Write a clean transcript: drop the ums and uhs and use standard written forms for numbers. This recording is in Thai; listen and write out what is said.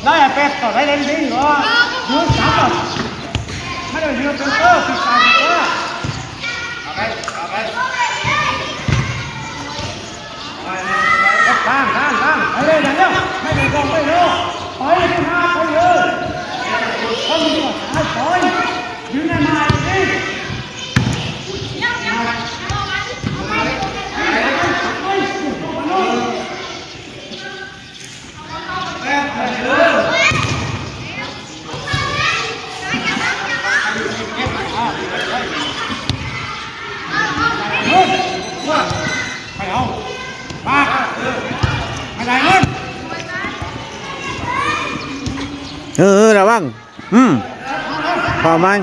ได้เป็ดต่อได้เล่นดิ้งเหรอยืนสามไม่ได้ยืนเป็นเตอร์ติดสายเตอร์ตั้งไปเลยนะเนี่ยไม่ได้ลงไปเลยไปที่ห้าไปเลยต้องมีหัวใจไปยืนในไม้ดิไปเอามาไม่ได้เงินระวังพอมัน